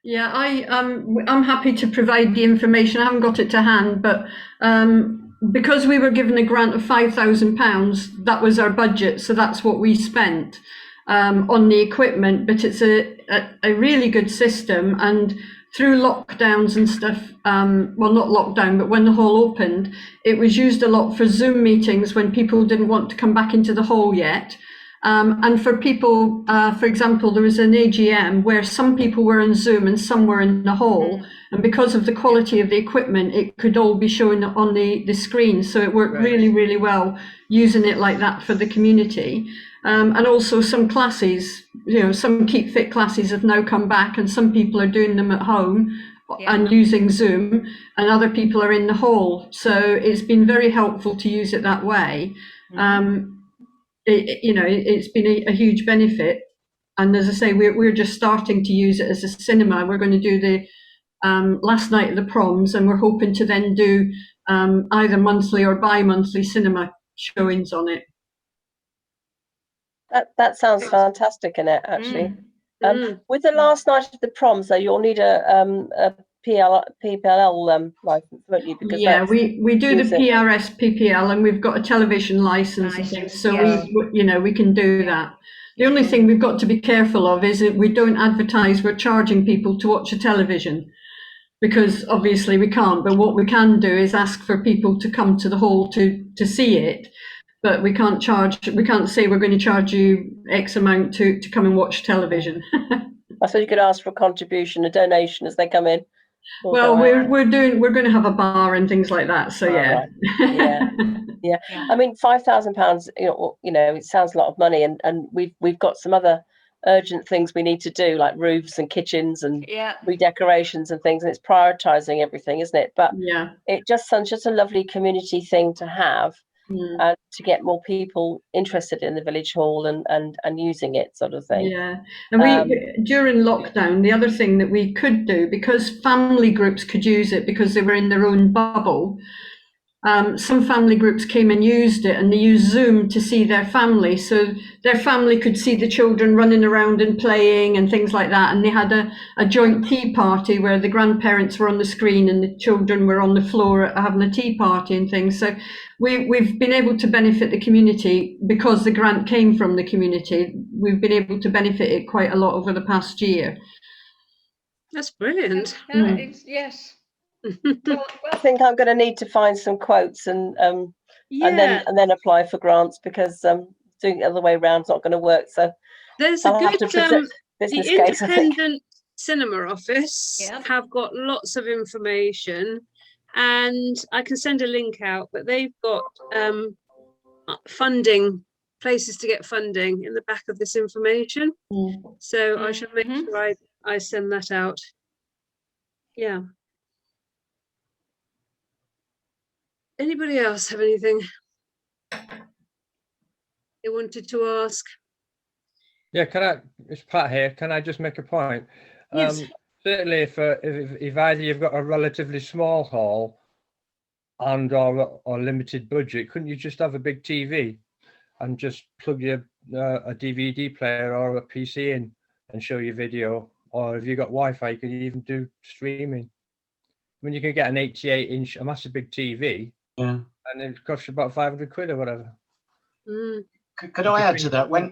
Yeah, I'm happy to provide the information. I haven't got it to hand, but because we were given a grant of £5,000, that was our budget, so that's what we spent on the equipment. But it's a really good system, and through lockdowns and stuff, well, not lockdown, but when the hall opened, it was used a lot for Zoom meetings when people didn't want to come back into the hall yet. And for people, for example, there was an AGM where some people were on Zoom and some were in the hall. And because of the quality of the equipment, it could all be shown on the screen. So it worked really, really well using it like that for the community. And also some classes, some Keep Fit classes have now come back and some people are doing them at home and using Zoom, and other people are in the hall. So it's been very helpful to use it that way. It's been a huge benefit. And as I say, we're just starting to use it as a cinema. We're going to do the last night of the proms, and we're hoping to then do either monthly or bi-monthly cinema showings on it. That sounds fantastic, Annette, actually. With the last night of the proms, though, you'll need a PPL license, won't you? Because we do the PRS PPL, and we've got a television license and things, so we can do that. The only thing we've got to be careful of is that we don't advertise we're charging people to watch a television, because obviously we can't. But what we can do is ask for people to come to the hall to see it. But we can't say we're going to charge you X amount to come and watch television. I suppose you could ask for a contribution, a donation as they come in. Well, we're going to have a bar and things like that. So right. Yeah. I mean, £5,000. It sounds a lot of money, and we've got some other urgent things we need to do, like roofs and kitchens and redecorations and things, and it's prioritising everything, isn't it? But it just sounds just a lovely community thing to have. And to get more people interested in the village hall and using it, sort of thing. Yeah, and we during lockdown, the other thing that we could do, because family groups could use it because they were in their own bubble. Some family groups came and used it, and they used Zoom to see their family, so their family could see the children running around and playing and things like that. And they had a joint tea party where the grandparents were on the screen and the children were on the floor having a tea party and things. So we've been able to benefit the community because the grant came from the community. We've been able to benefit it quite a lot over the past year. That's brilliant. Yes. Well, I think I'm going to need to find some quotes and then apply for grants, because doing it the other way around is not going to work. So there's a good the independent cinema office have got lots of information, and I can send a link out. But they've got funding, places to get funding in the back of this information. So I shall make sure I send that out. Yeah. Anybody else have anything they wanted to ask? Yeah, it's Pat here. Can I just make a point? Yes. Certainly, if either you've got a relatively small hall and or limited budget, couldn't you just have a big TV and just plug your a DVD player or a PC in and show your video? Or if you got Wi-Fi, you could even do streaming. I mean, you can get an 88-inch, a massive big TV. Yeah, and it costs about 500 quid or whatever. Could I add to that? When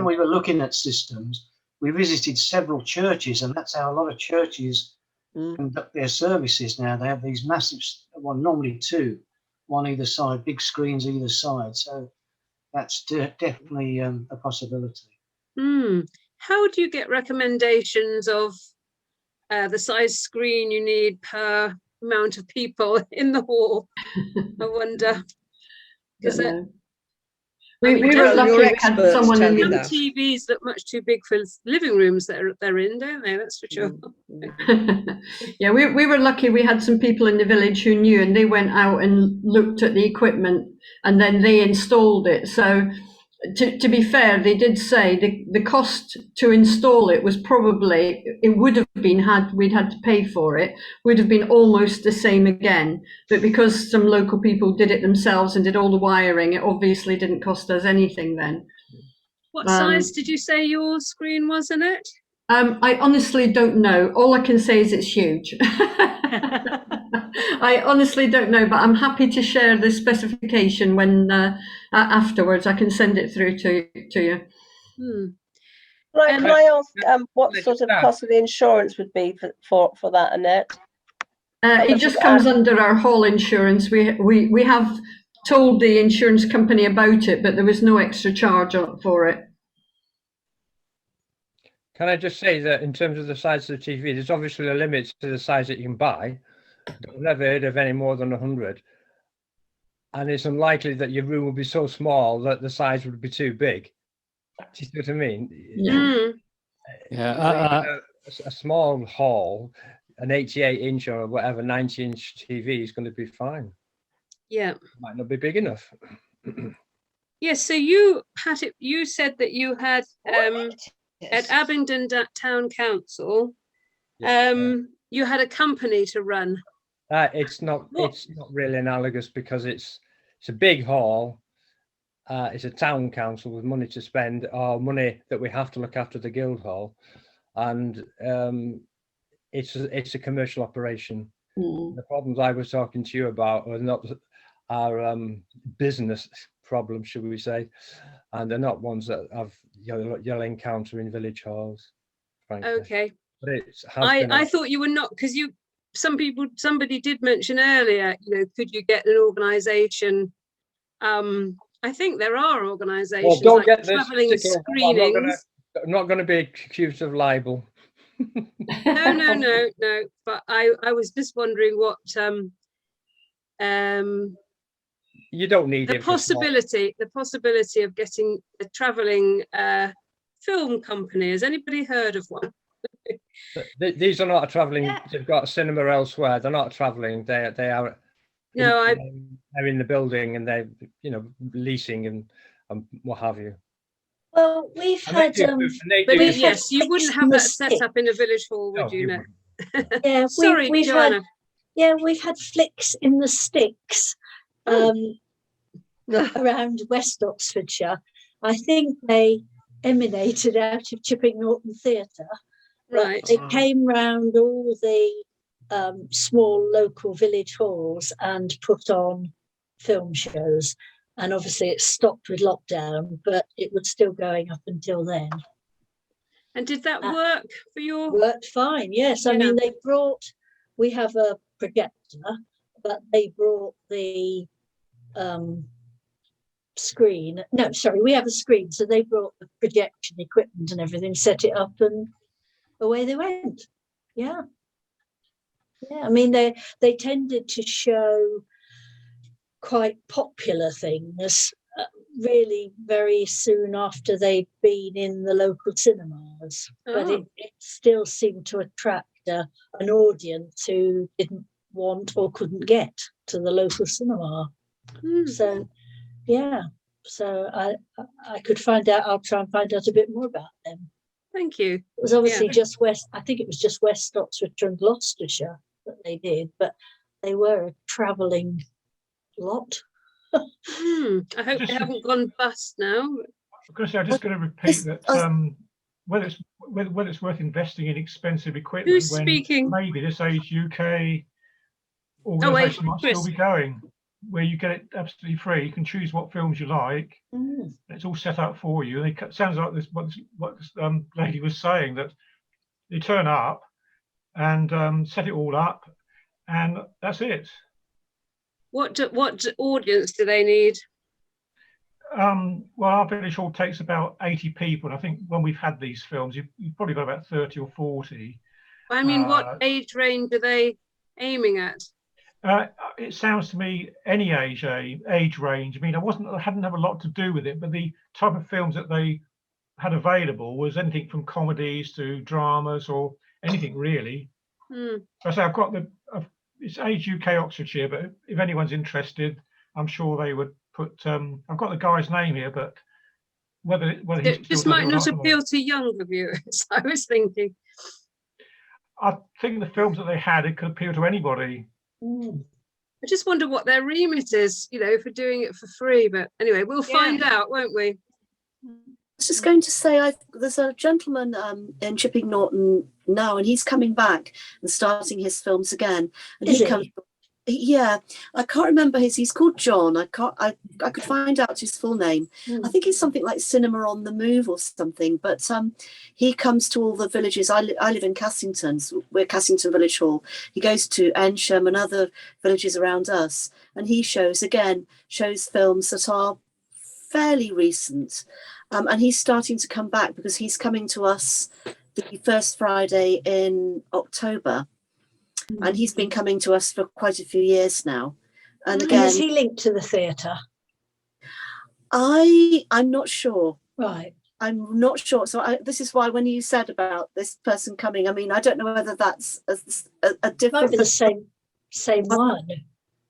we were looking at systems, we visited several churches, and that's how a lot of churches conduct their services now. They have these massive, well, normally two, one either side, big screens either side. So that's definitely a possibility. How do you get recommendations of the size screen you need per amount of people in the hall? I wonder. Because we were lucky we had someone in the TVs look much too big for living rooms that they're in, don't they? That's for sure. Yeah, we were lucky we had some people in the village who knew, and they went out and looked at the equipment and then they installed it. So to be fair, they did say the cost to install it was probably, it would have been, had we'd had to pay for it, would have been almost the same again. But because some local people did it themselves and did all the wiring, it obviously didn't cost us anything then. What size did you say your screen was, Annette? I honestly don't know. All I can say is it's huge. I honestly don't know, but I'm happy to share the specification when afterwards. I can send it through to you. Can I ask what sort of cost of the insurance would be for that, Annette? It just comes under our hall insurance. We have told the insurance company about it, but there was no extra charge for it. Can I just say that in terms of the size of the TV, there's obviously a limit to the size that you can buy. I've never heard of any more than 100. And it's unlikely that your room will be so small that the size would be too big. Do you see what I mean? Yeah. A small hall, an 88-inch or whatever 90-inch TV is going to be fine. Yeah. Might not be big enough. Yes. So you said that you had at Abingdon Town Council, you had a company to run. It's not really analogous because it's a big hall. It's a town council with money to spend, or money that we have to look after the Guildhall, and it's a commercial operation. The problems I was talking to you about are not our business problems, should we say, and they're not ones that you'll encounter in village halls, frankly. Okay. But I thought you were not, because somebody did mention earlier, could you get an organisation? I think there are organisations don't like get travelling screenings. I'm not going to be accused of libel. No. But I was just wondering what you don't need the possibility of getting a travelling film company. Has anybody heard of one? These are not a travelling. They've got a cinema elsewhere. They're not travelling. They are. No, they're in the building and they're leasing and what have you. Well, we've had. Yes, you wouldn't have that set up in a village hall, would you? No. Yeah, Sorry, Joanna. We've had flicks in the sticks around West Oxfordshire. I think they emanated out of Chipping Norton Theatre. Right. They came round all the small local village halls and put on film shows. And obviously it stopped with lockdown, but it was still going up until then. And did that work for your? Worked fine, yes. I mean, we have a projector, but they brought the screen. No, sorry, we have a screen. So they brought the projection equipment and everything, set it up, and away they went. Yeah. Yeah, I mean, they tended to show quite popular things really very soon after they'd been in the local cinemas. But it still seemed to attract an audience who didn't want or couldn't get to the local cinema. So, yeah. So I could find out. I'll try and find out a bit more about them. Thank you. It was obviously just West. I think it was just West Oxfordshire and Gloucestershire that they did, but they were a travelling lot. I hope they haven't gone bust now. I'm just going to repeat that whether it's worth investing in expensive equipment. Who's speaking? Maybe this Age UK organisation might still be going, where you get it absolutely free. You can choose what films you like. It's all set up for you. And it sounds like what this lady was saying, that they turn up and set it all up, and that's it. What audience do they need? Well, our village hall takes about 80 people. And I think when we've had these films, you've probably got about 30 or 40. I mean, what age range are they aiming at? It sounds to me any age range. I mean, I hadn't have a lot to do with it, but the type of films that they had available was anything from comedies to dramas or anything really. I say it's Age UK Oxfordshire, but if anyone's interested, I'm sure they would put. I've got the guy's name here, but whether this might not appeal to younger viewers. I was thinking. I think the films that they had, it could appeal to anybody. I just wonder what their remit is, for doing it for free. But anyway, we'll find out, won't we? was just going to say, there's a gentleman in Chipping Norton now, and he's coming back and starting his films again. And Is he he? comes. Yeah, I can't remember he's called John. I could find out his full name. I think he's something like Cinema on the Move or something. But he comes to all the villages. I live in Cassington. So we're Cassington Village Hall. He goes to Ensham and other villages around us, and he shows films that are fairly recent. And he's starting to come back because he's coming to us the first Friday in October. And he's been coming to us for quite a few years now. And again, is he linked to the theatre? I'm not sure. Right. I'm not sure. So this is why when you said about this person coming, I mean, I don't know whether that's a different. Might be the same one.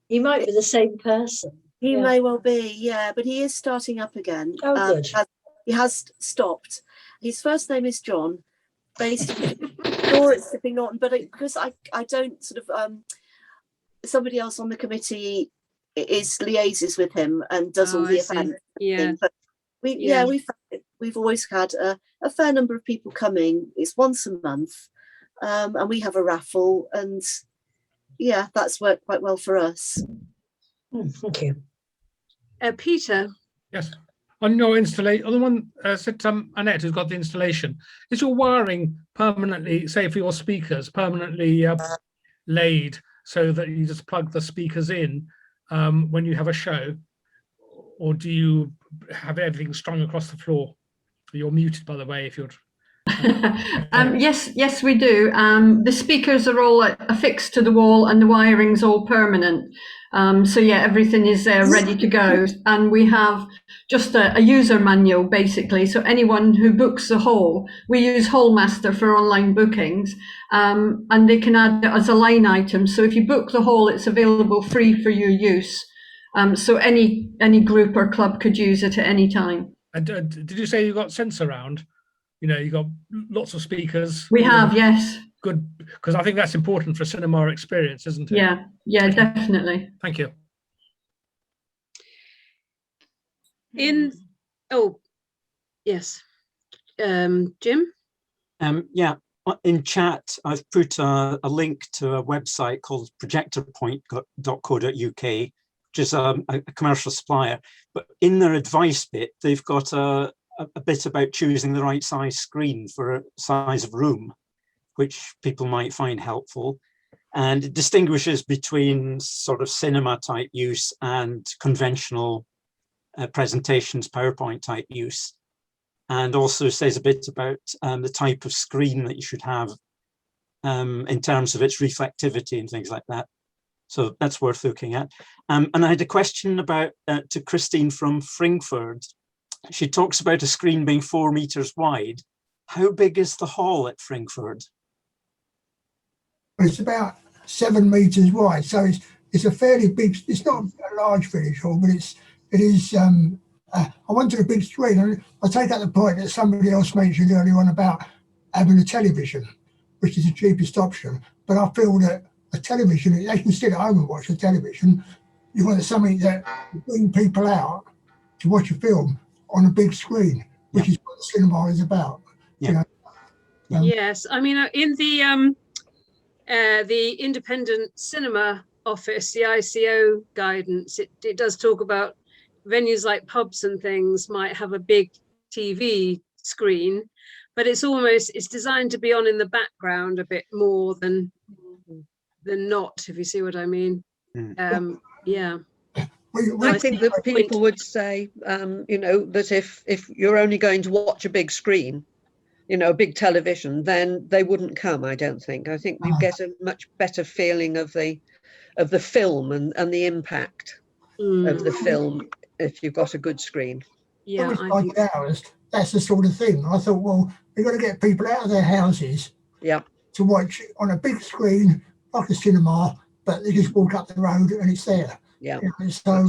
He might be the same person. He may well be, yeah. But he is starting up again. Oh, good. He has stopped. His first name is John, based sure it's Chipping Norton, but because I don't sort of somebody else on the committee liaises with him and does all the events. Yeah. But we've always had a fair number of people coming. It's once a month, and we have a raffle, and yeah, that's worked quite well for us. Thank you. Peter. Yes. On your installation, on the one said Annette who's got the installation, is your wiring permanently, say for your speakers, permanently laid so that you just plug the speakers in when you have a show, or do you have everything strung across the floor? You're muted, by the way, if you're. Yes, we do. The speakers are all affixed to the wall, and the wiring's all permanent. So yeah, everything is ready to go, and we have just a user manual basically. So anyone who books the hall, we use Hallmaster for online bookings, and they can add it as a line item. So if you book the hall, it's available free for your use. So any group or club could use it at any time. And did you say you got sensor round? You know, you got lots of speakers. We have, yes. Good, because I think that's important for a cinema experience, isn't it? Yeah, definitely. Thank you. Yes, Jim? Yeah, in chat, I've put a link to a website called projectorpoint.co.uk, which is a commercial supplier. But in their advice bit, they've got a bit about choosing the right size screen for a size of room, which people might find helpful. And it distinguishes between sort of cinema type use and conventional presentations, PowerPoint type use. And also says a bit about the type of screen that you should have in terms of its reflectivity and things like that. So that's worth looking at. And I had a question about to Christine from Fringford. She talks about a screen being 4 meters wide. How big is the hall at Fringford? It's about 7 meters wide, so it's a fairly big. It's not a large village hall, but it is. I wanted a big screen, and I take out the point that somebody else mentioned earlier on about having a television, which is the cheapest option. But I feel that a television, they can sit at home and watch a television. You want something that will bring people out to watch a film on a big screen, which is what the cinema is about. Yeah. You know? Yes, I mean, in the Independent Cinema Office, the ICO guidance, it does talk about venues like pubs and things might have a big TV screen, but it's designed to be on in the background a bit more than not, if you see what I mean. Yeah. I think that people would say, that if you're only going to watch a big screen, a big television, then they wouldn't come, I don't think. I think you get a much better feeling of the film and the impact of the film if you've got a good screen. Yeah, that's the sort of thing. I thought, well, we've got to get people out of their houses to watch on a big screen, like a cinema, but they just walk up the road and it's there. Yeah. So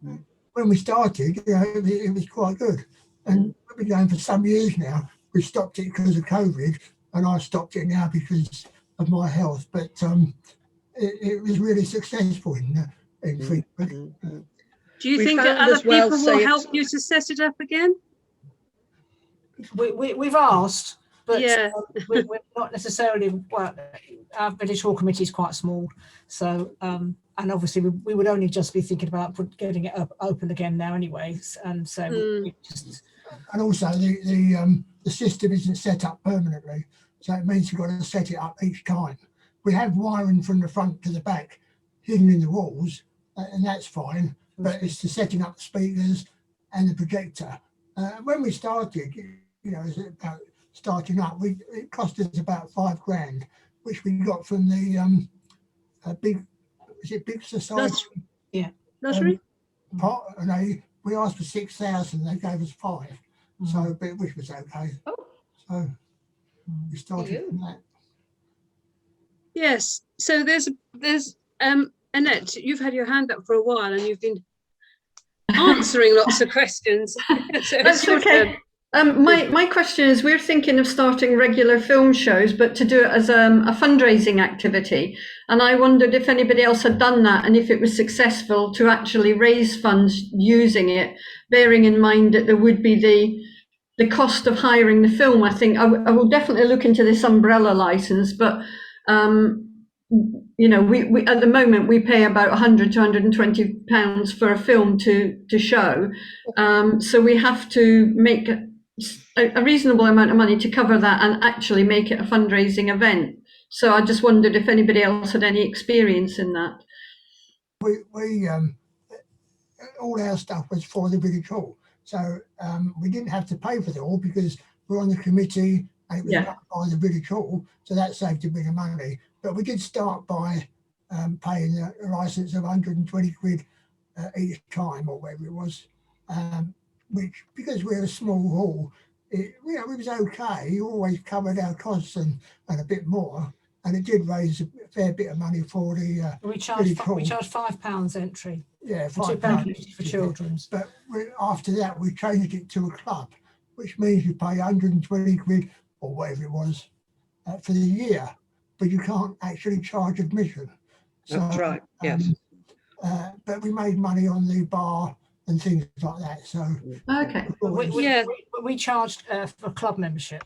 when we started, it was quite good. And we've been going for some years now. We stopped it because of COVID, and I stopped it now because of my health. But it was really successful in Fleetwood. Do you think that other people will help you to set it up again? we've asked, but Yeah. we're not necessarily, well, our village hall committee is quite small, so and obviously we would only just be thinking about getting it open again now anyway, and so we just. And also the system isn't set up permanently, so it means you've got to set it up each time. We have wiring from the front to the back hidden in the walls, and that's fine, but it's the setting up the speakers and the projector. When we started, you know, about starting up, it cost us about £5,000, which we got from the Big Society? Yeah. Nursery? Pot, and we asked for 6,000, they gave us 5, so which was okay. So we started from that. Yes. So there's Annette, you've had your hand up for a while and you've been answering lots of questions. So That's okay. My question is, we're thinking of starting regular film shows, but to do it as a fundraising activity. And I wondered if anybody else had done that and if it was successful to actually raise funds using it, bearing in mind that there would be the cost of hiring the film. I think I will definitely look into this umbrella license, but you know, we at the moment we pay about £100 to £120 for a film to show. So we have to make a reasonable amount of money to cover that and actually make it a fundraising event. So I just wondered if anybody else had any experience in that. We all our stuff was for the village hall, so we didn't have to pay for it all because we're on the committee and it was run by the village hall, so that saved a bit of money. But we did start by paying a license of 120 quid each time or whatever it was, which, because we're a small hall, it was okay. You always covered our costs and a bit more, and it did raise a fair bit of money for the we charge £5 entry. Yeah, £2.50 for children's. But after that, we changed it to a club, which means you pay 120 quid or whatever it was for the year, but you can't actually charge admission. That's right. Yes. But we made money on the bar and things like that. So okay, we charged for club membership,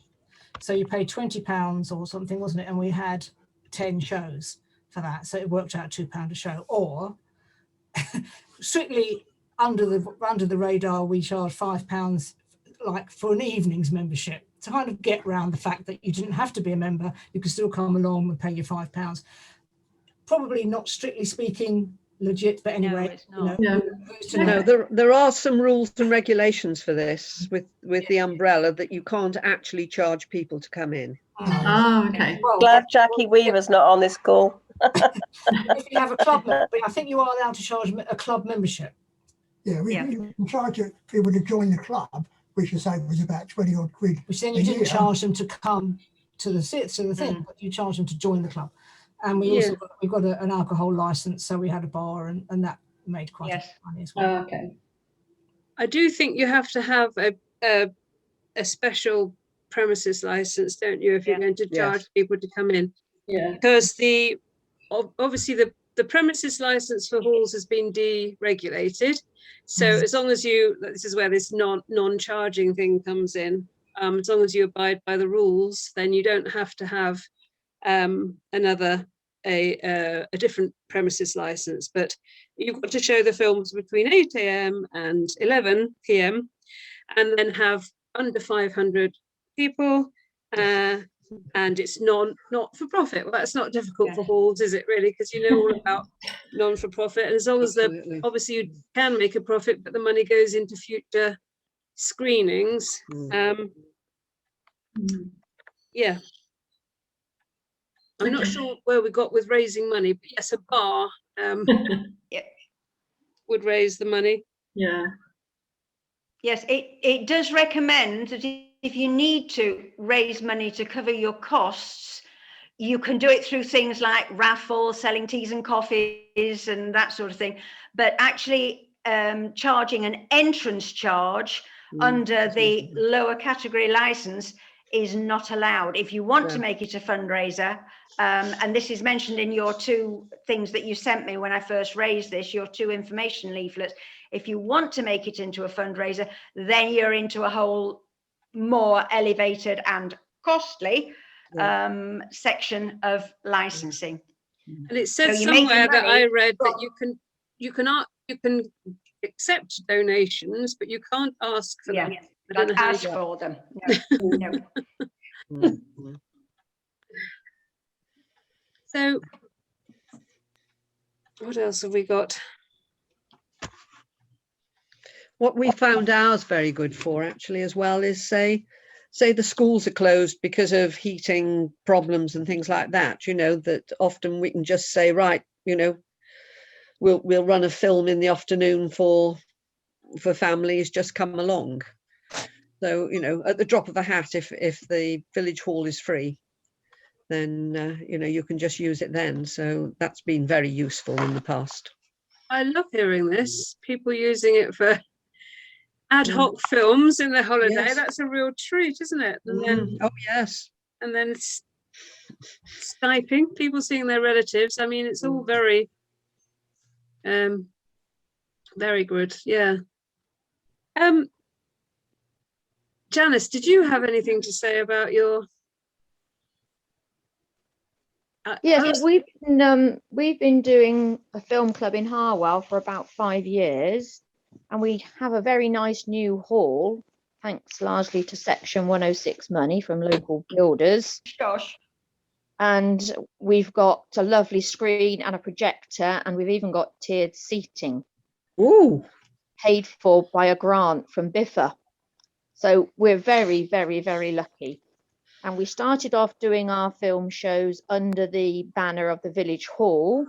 so you paid £20 or something, wasn't it? And we had 10 shows for that, so it worked out £2 a show. Or strictly under the radar, we charged £5 like for an evening's membership to kind of get around the fact that you didn't have to be a member, you could still come along and pay your £5. Probably not strictly speaking legit, but anyway, there are some rules and regulations for this with the umbrella that you can't actually charge people to come in. Oh, okay. Well, glad Jackie Weaver's not on this call. If you have a club, I think you are allowed to charge a club membership. Yeah, we can charge people to join the club, which I say was about 20 odd quid. Which then you didn't charge them to come to the thing, but you charge them to join the club. And we also we've got an alcohol license, so we had a bar, and that made quite a bit of money as well. Oh, okay. I do think you have to have a special premises license, don't you, if you're going to charge people to come in? Yeah. Because obviously the premises license for halls has been deregulated. So as long as this is where this non-charging thing comes in. As long as you abide by the rules, then you don't have to have a different premises license, but you've got to show the films between 8 AM and 11 PM, and then have under 500 people, and it's not for profit. Well, that's not difficult for halls, is it really? Because you know all about non-for-profit, and as long as obviously you can make a profit, but the money goes into future screenings. Yeah. I'm not sure where we got with raising money, but yes, a bar would raise the money. Yeah. Yes, it does recommend that if you need to raise money to cover your costs, you can do it through things like raffles, selling teas and coffees and that sort of thing. But actually charging an entrance charge under the lower category license is not allowed. If you want to make it a fundraiser, and this is mentioned in your 2 things that you sent me when I first raised this, your 2 information leaflets. If you want to make it into a fundraiser, then you're into a whole more elevated and costly section of licensing. And it says So you're making somewhere that I money read that from- you can accept donations, but you can't ask for them. I don't know Like how ask you- for them. No, no. So what else have we got? What we found ours very good for actually as well is say the schools are closed because of heating problems and things like that, you know, that often we can just say, right, you know, we'll run a film in the afternoon for families, just come along. So, you know, at the drop of a hat, if the village hall is free, then you know, you can just use it then. So that's been very useful in the past. I love hearing this. People using it for ad hoc films in their holiday. Yes. That's a real treat, isn't it? And then, Oh yes. and then Skyping, people seeing their relatives. I mean, it's all very, very good. Yeah. Janice, did you have anything to say about your? Yes, we've been doing a film club in Harwell for about 5 years, and we have a very nice new hall, thanks largely to Section 106 money from local builders. Gosh. And we've got a lovely screen and a projector, and we've even got tiered seating. Ooh. Paid for by a grant from BIFA. So we're very, very, very lucky. And we started off doing our film shows under the banner of the village hall.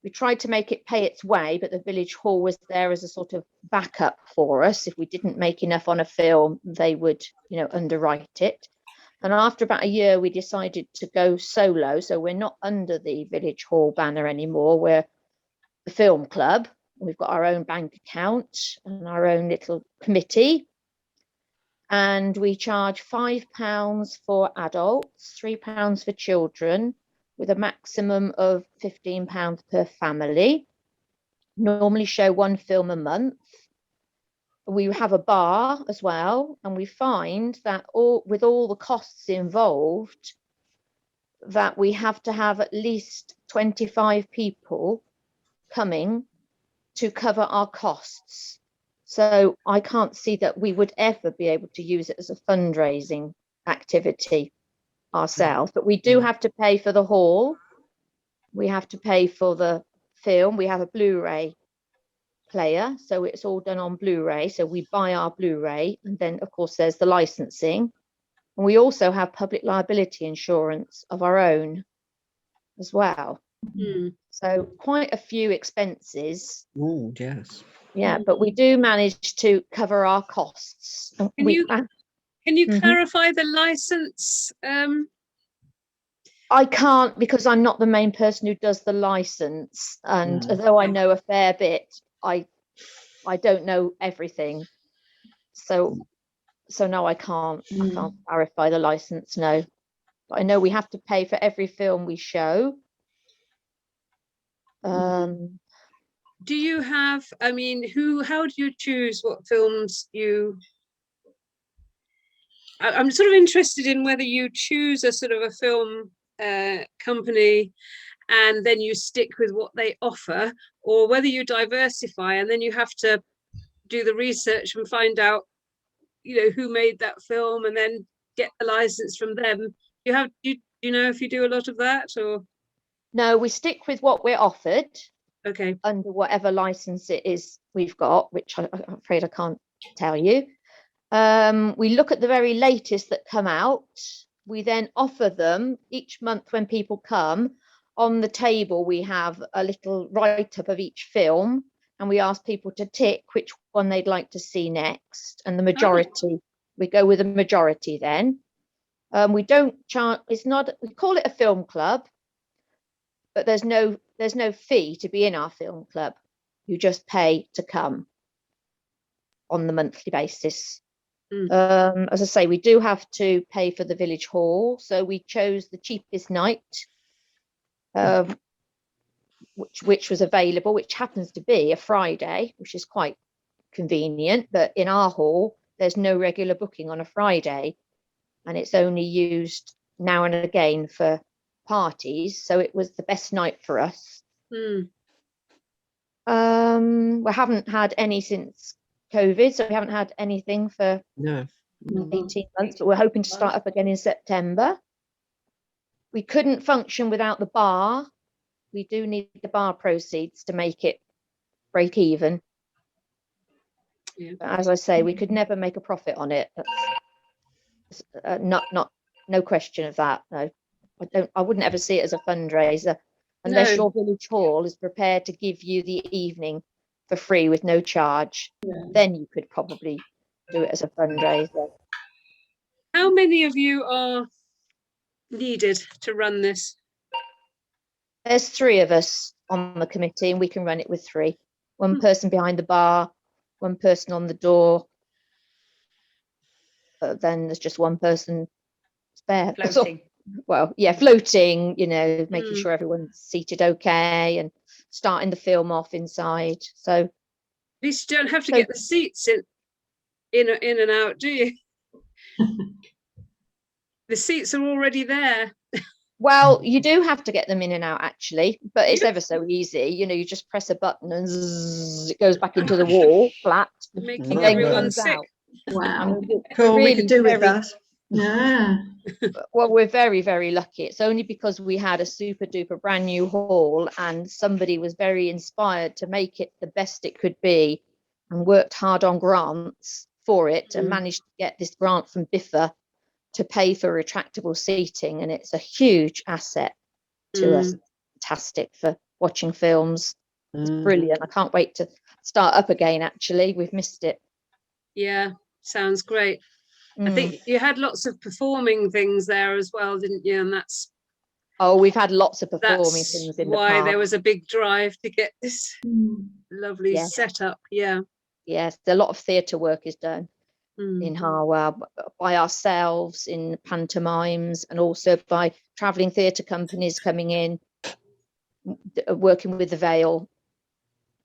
We tried to make it pay its way, but the village hall was there as a sort of backup for us. If we didn't make enough on a film, they would, you know, underwrite it. And after about a year, we decided to go solo. So we're not under the village hall banner anymore. We're the film club. We've got our own bank account and our own little committee. And we charge £5 for adults, £3 for children, with a maximum of £15 per family. Normally show one film a month. We have a bar as well, and we find that with all the costs involved, that we have to have at least 25 people coming to cover our costs. So I can't see that we would ever be able to use it as a fundraising activity ourselves, but we do have to pay for the hall. We have to pay for the film. We have a Blu-ray player, so it's all done on Blu-ray. So we buy our Blu-ray, and then of course there's the licensing. And we also have public liability insurance of our own as well. So quite a few expenses. Oh, yes. Yeah, but we do manage to cover our costs. Can you clarify the license? I can't, because I'm not the main person who does the license, and although I know a fair bit, I don't know everything. So no, I can't clarify the license. No, but I know we have to pay for every film we show. Do you have, I mean, how do you choose what films you, I'm sort of interested in whether you choose a sort of a film company and then you stick with what they offer, or whether you diversify and then you have to do the research and find out, you know, who made that film and then get the license from them. Do you know if you do a lot of that, or? No, we stick with what we're offered. Okay. Under whatever license it is we've got, which I'm afraid I can't tell you. We look at the very latest that come out. We then offer them each month when people come. On the table, we have a little write-up of each film, and we ask people to tick which one they'd like to see next. And the majority, we go with a majority then. We don't charge, we call it a film club, but there's no fee to be in our film club. You just pay to come on the monthly basis. As I say, we do have to pay for the village hall, so we chose the cheapest night, which was available, which happens to be a Friday, which is quite convenient. But in our hall, there's no regular booking on a Friday, and it's only used now and again for parties. So it was the best night for us. We haven't had any since COVID, so we haven't had anything for 18 months, but we're hoping to start up again in September. We couldn't function without the bar. We do need the bar proceeds to make it break even. But as I say, we could never make a profit on it. No question of that. No, I wouldn't ever see it as a fundraiser unless your village hall is prepared to give you the evening for free with no charge. Then you could probably do it as a fundraiser. How many of you are needed to run this? There's 3 of us on the committee, and we can run it with 3. One person behind the bar, one person on the door. Then there's just one person spare. Floating. Well, yeah, floating, you know, making sure everyone's seated okay and starting the film off inside. So at least you don't have to get the seats in and out, do you? The seats are already there. Well, you do have to get them in and out actually, but it's ever so easy. You know, you just press a button and zzz, it goes back into the wall flat. Making everyone sick. Wow. Cool, we really could do with very- that. Yeah. Well, we're very, very lucky. It's only because we had a super duper brand new hall and somebody was very inspired to make it the best it could be and worked hard on grants for it and managed to get this grant from BIFA to pay for retractable seating. And it's a huge asset to us. Fantastic for watching films. It's brilliant. I can't wait to start up again, actually. We've missed it. Yeah, sounds great. I think you had lots of performing things there as well, didn't you? And that's we've had lots of performing things in the why past. there was a big drive to get this lovely setup. Yeah. Yes, a lot of theatre work is done in Harwell by ourselves in pantomimes and also by travelling theatre companies coming in, working with the Vale,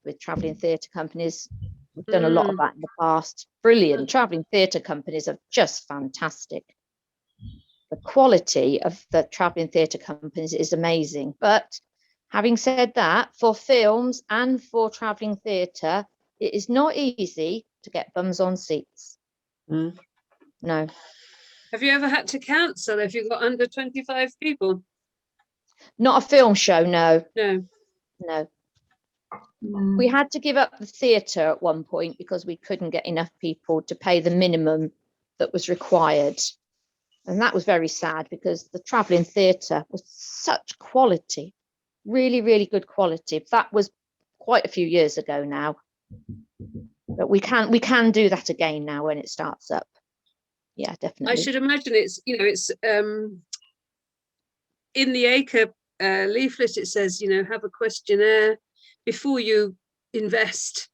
with travelling theatre companies. We've done a lot of that in the past. Brilliant. Travelling theatre companies are just fantastic. The quality of the travelling theatre companies is amazing. But having said that, for films and for travelling theatre, it is not easy to get bums on seats. No. Have you ever had to cancel if you've got under 25 people? Not a film show, no. No. We had to give up the theatre at one point because we couldn't get enough people to pay the minimum that was required. And that was very sad because the travelling theatre was such quality, really, really good quality. That was quite a few years ago now. But we can do that again now when it starts up. Yeah, definitely. I should imagine it's, you know, it's in the ACRE leaflet, it says, you know, have a questionnaire before you invest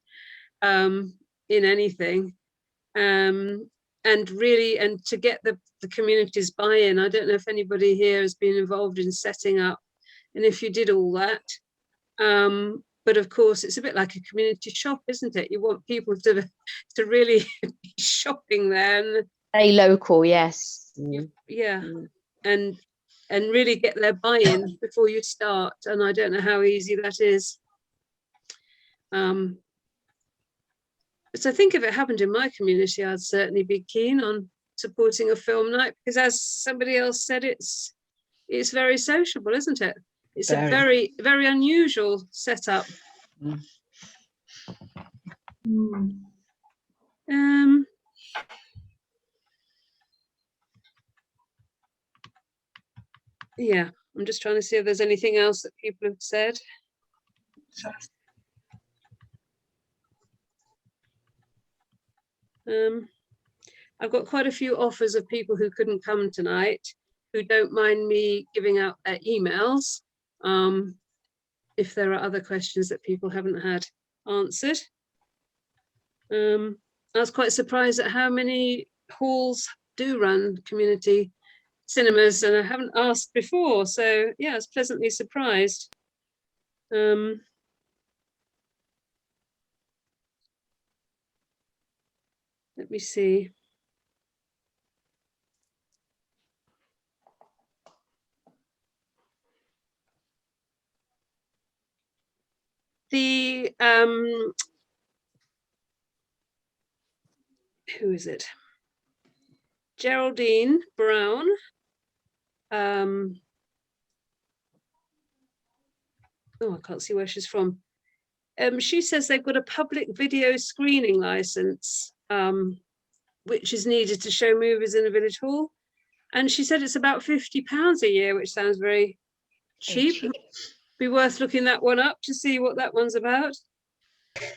in anything, and to get the community's buy-in. I don't know if anybody here has been involved in setting up, and if you did all that, but of course it's a bit like a community shop, isn't it? You want people to really be shopping there and stay local. Yes. Yeah. And really get their buy-in before you start, and I don't know how easy that is. So I think if it happened in my community, I'd certainly be keen on supporting a film night, because as somebody else said, it's very sociable, isn't it? It's a very, very unusual setup. Yeah, I'm just trying to see if there's anything else that people have said. I've got quite a few offers of people who couldn't come tonight, who don't mind me giving out their emails if there are other questions that people haven't had answered. I was quite surprised at how many halls do run community cinemas, and I haven't asked before, so yeah, I was pleasantly surprised. Let Let me see. The who is it? Geraldine Brown. Oh, I can't see where she's from. She says they've got a public video screening license, which is needed to show movies in the village hall. And she said it's about £50 a year, which sounds very cheap. Be worth looking that one up to see what that one's about.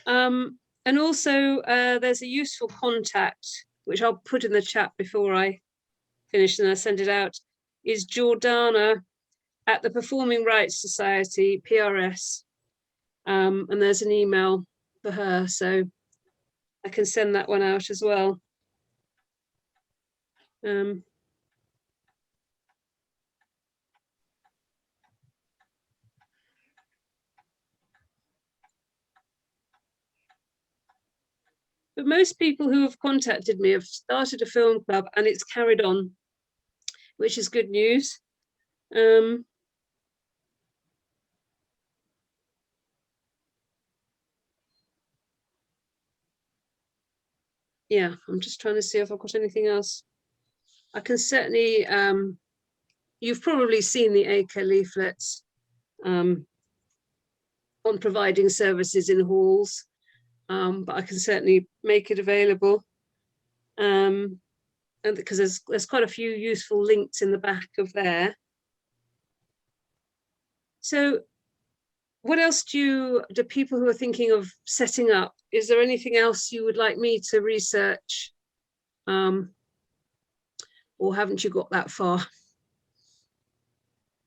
And also there's a useful contact, which I'll put in the chat before I finish and I send it out, is Jordana at the Performing Rights Society, PRS. And there's an email for her, so I can send that one out as well. But most people who have contacted me have started a film club and it's carried on, which is good news. Yeah, I'm just trying to see if I've got anything else. I can certainly, you've probably seen the ACRE leaflets on providing services in halls. But I can certainly make it available, and because there's quite a few useful links in the back of there. So what else do people who are thinking of setting up, is there anything else you would like me to research, or haven't you got that far?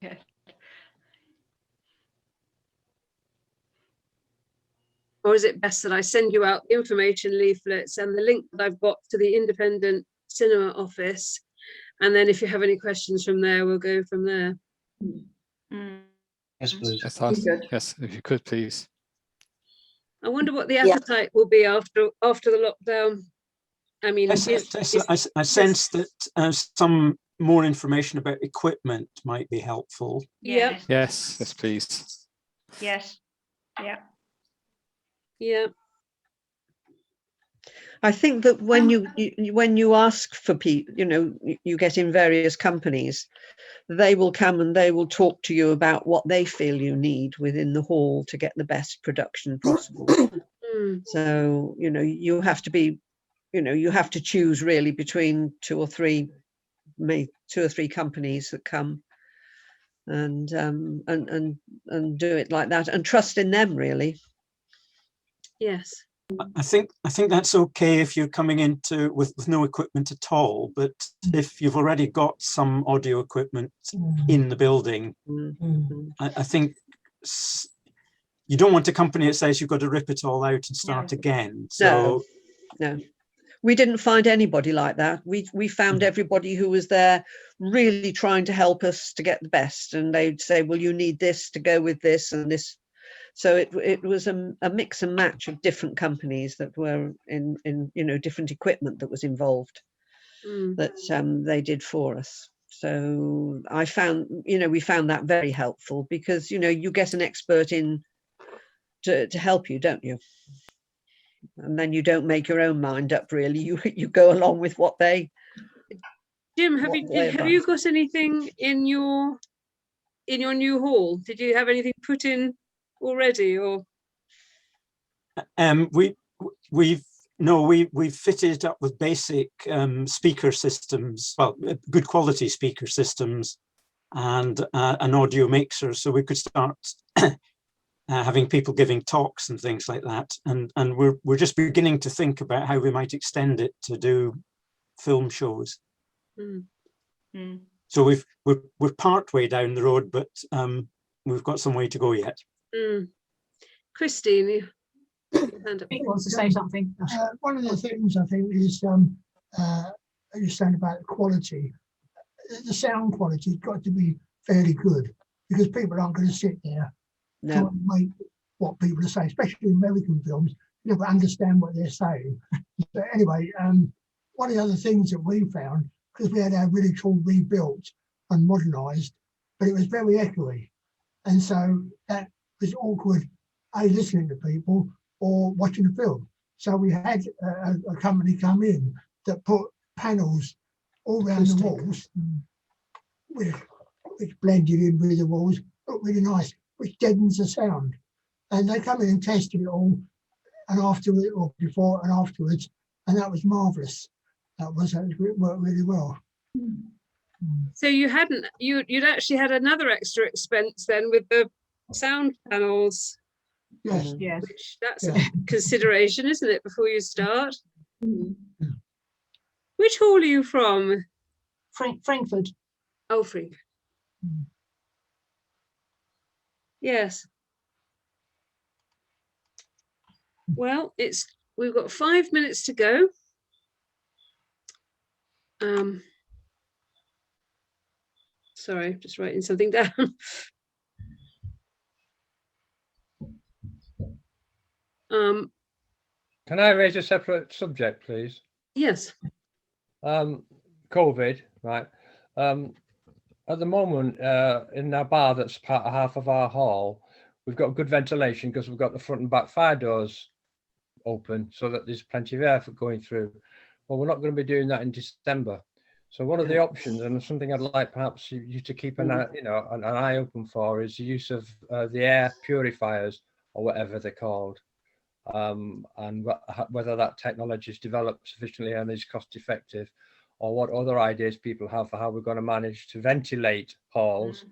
Yeah. Or is it best that I send you out information leaflets and the link that I've got to the independent cinema office? And then if you have any questions from there, we'll go from there. Yes, please. Yes, if you could, please. I wonder what the appetite will be after the lockdown. I mean, I sense that some more information about equipment might be helpful. Yeah. Yes, yes, please. Yes. Yeah. Yeah. I think that when you ask for people, you get in various companies, they will come and they will talk to you about what they feel you need within the hall to get the best production possible. So, you have to be, you have to choose really between two or three companies that come and do it like that and trust in them really. Yes. I think that's okay if you're coming into with no equipment at all, but if you've already got some audio equipment in the building, I think you don't want a company that says you've got to rip it all out and start again. So no, we didn't find anybody like that. We found everybody who was there really trying to help us to get the best, and they'd say, well, you need this to go with this and this. So it was a mix and match of different companies that were in different equipment that was involved that they did for us. So I found, we found that very helpful because, you get an expert in to help you, don't you? And then you don't make your own mind up really. You go along with what they. Jim, have you got anything in your new hall? Did you have anything put in already, or we've fitted it up with basic speaker systems, well, good quality speaker systems, and an audio mixer, so we could start having people giving talks and things like that. And we're just beginning to think about how we might extend it to do film shows. So we're part way down the road, but we've got some way to go yet. Christine, he wants to say something. One of the things I think is you're saying about the quality. The sound quality has got to be fairly good because people aren't going to sit there trying to make what people are saying, especially in American films. never understand what they're saying. But anyway, one of the other things that we found, because we had our village hall rebuilt and modernised, but it was very echoey. And so that was awkward, listening to people or watching the film. So we had a company come in that put panels all around the walls, which blended in with the walls, looked really nice, which deadens the sound. And they come in and tested it all, and afterwards, or before and afterwards, and that was marvellous. It worked really well. So you'd actually had another extra expense then with the sound panels. Yes. Yes. Which that's a consideration, isn't it, before you start? Which hall are you from? Frankfurt. Oh, Frankfurt. Yes. Well, we've got 5 minutes to go. Sorry, just writing something down. Can I raise a separate subject, please? Yes. COVID, right? At the moment, in our bar that's part of half of our hall, we've got good ventilation because we've got the front and back fire doors open so that there's plenty of air for going through. Well, we're not going to be doing that in December. So one of the options, and something I'd like perhaps you to keep an eye, an eye open for, is the use of the air purifiers, or whatever they're called, and whether that technology is developed sufficiently and is cost effective, or what other ideas people have for how we're going to manage to ventilate halls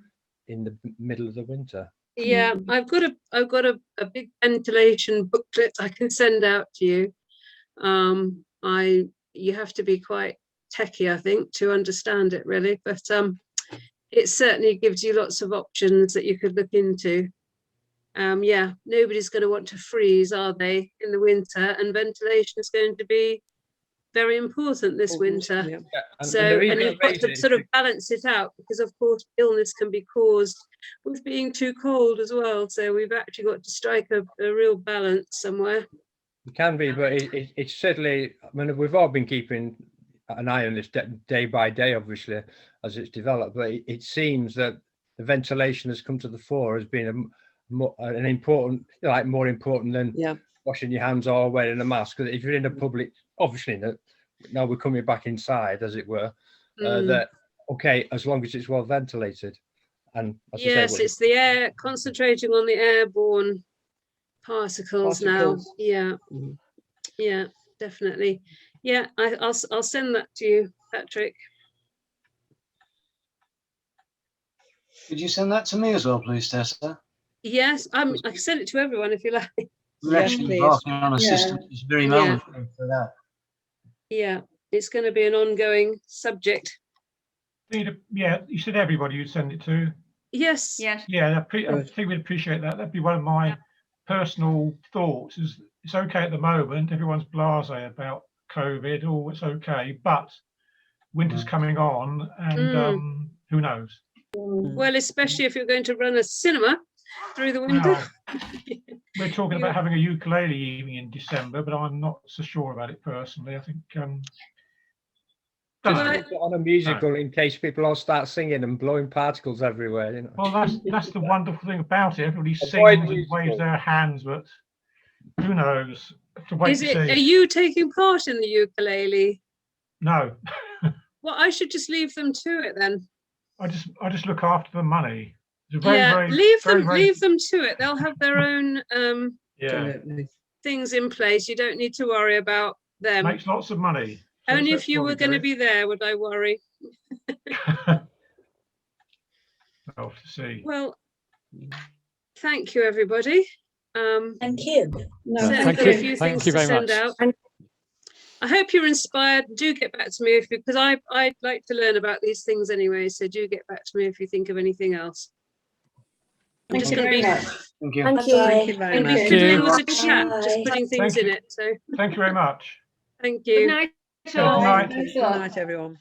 in the middle of the winter. Yeah, I've got a big ventilation booklet I can send out to you. You have to be quite techie, I think, to understand it really, but it certainly gives you lots of options that you could look into. Yeah, nobody's going to want to freeze, are they, in the winter? And ventilation is going to be very important this winter. Yeah. And you've got to sort of balance it out, because of course illness can be caused with being too cold as well. So we've actually got to strike a real balance somewhere. It can be, but it's certainly, I mean, we've all been keeping an eye on this day by day, obviously, as it's developed, but it seems that the ventilation has come to the fore as being an important, like more important than washing your hands or wearing a mask. Because if you're in a public, obviously, now we're coming back inside, as it were, that, okay, as long as it's well ventilated. And yes, it's the air, concentrating on the airborne particles now. Yeah, yeah, definitely. Yeah, I'll send that to you, Patrick. Could you send that to me as well, please, Tessa? Yes, I can send it to everyone if you like. We're actually embarking on a system that's very relevant for that. Yeah, it's going to be an ongoing subject. Yeah, you said everybody you'd send it to. Yes. Yes. Yeah, I think we'd appreciate that. That'd be one of my personal thoughts. Is it's okay at the moment. Everyone's blasé about COVID. Oh, it's okay, but winter's coming on, and who knows? Well, especially if you're going to run a cinema through the winter. We're talking about having a ukulele evening in December, but I'm not so sure about it personally. I think just put on a musical in case people all start singing and blowing particles everywhere. You know? Well, that's the wonderful thing about it. Everybody sings and waves their hands, but who knows? To wait to see. Are you taking part in the ukulele? No. Well, I should just leave them to it then. I just look after the money. Leave them to it. They'll have their own things in place. You don't need to worry about them. Makes lots of money. So only if you were going to be there would I worry. I'll have to see. Well, thank you, everybody. Thank you. Thank you. Thank you very much. I hope you're inspired. Do get back to me because I'd like to learn about these things anyway. So do get back to me if you think of anything else. I'm just going to be. Thank you. Thank you. Thank you very much. It was a chat, just putting things in it. So thank you very much. Thank you. Good night. Good night. Good night, everyone.